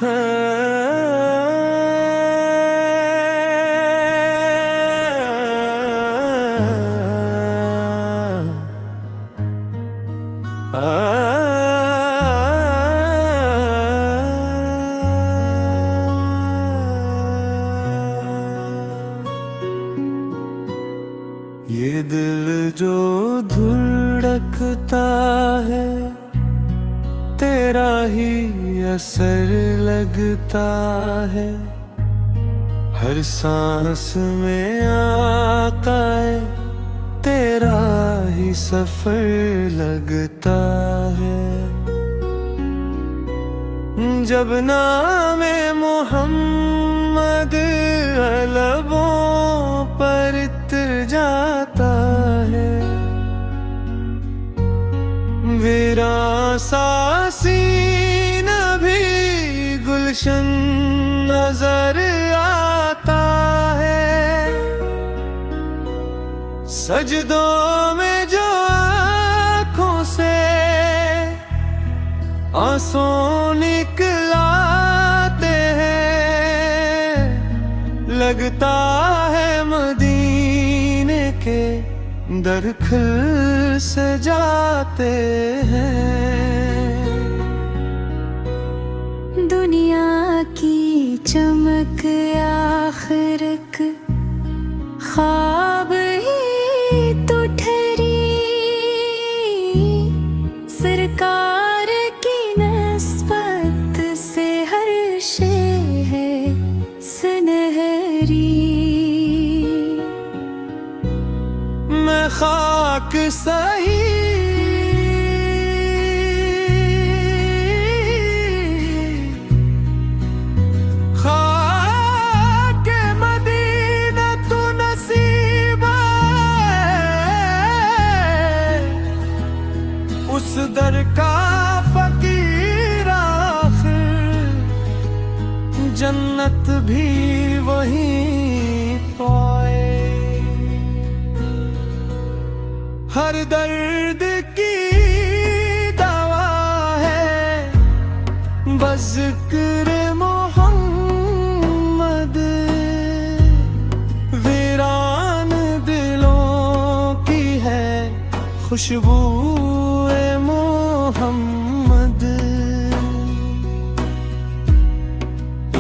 ये दिल जो धड़कता है तेरा ही असर लगता है, हर सांस में आका है तेरा ही सफर लगता है। जब नामे मोहम्मद लबों पर इतर जाता है, वीरान सा सीना भी गुलशन नजर आता है। सजदों में जो आँखों से आंसू निकलाते हैं, लगता है मदीने के दर खुल से जाते हैं। दुनिया की चमक आखिरक ख्वाब ही तो ठहरी, सरकार की नस्बत से हर शे है सुनहरी। मैं खाक सही खाक मदीना तू नसीब है, उस दर का फकीर आखिर जन्नत भी वहीं पाए। हर दर्द की दवा है बस ज़िक्र मोहम्मद, वीरान दिलों की है खुशबू मोहम्मद।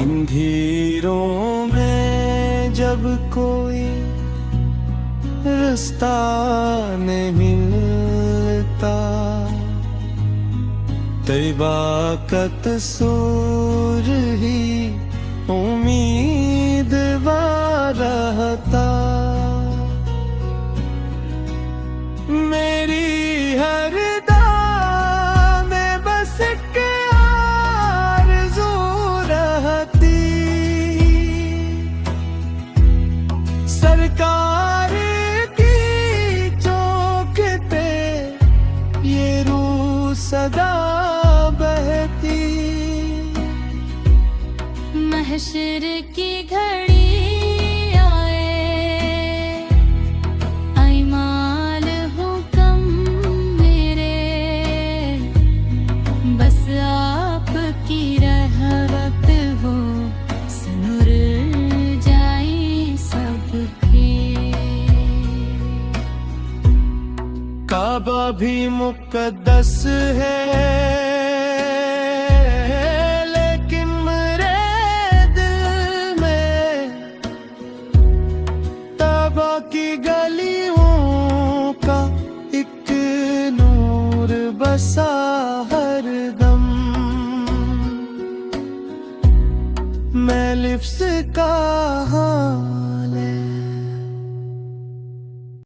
इन धीरों में जब कोई रास्ता नहीं मिलता, तैबा का तसूर ही उम्मीद रहता। मेरी हर दाम में बस एक आरज़ू रहती, सरकार सदा बहती। महशर की घड़ी आए, ऐमाल हुक्म मेरे, बस आपकी रहमत हो सनूर जाए सबके। काबा भी मुक़द्दस है लेकिन मेरे दिल में तबा की गलियों का एक नूर बसा हरदम। मैं लिफ्ज़ कहाँ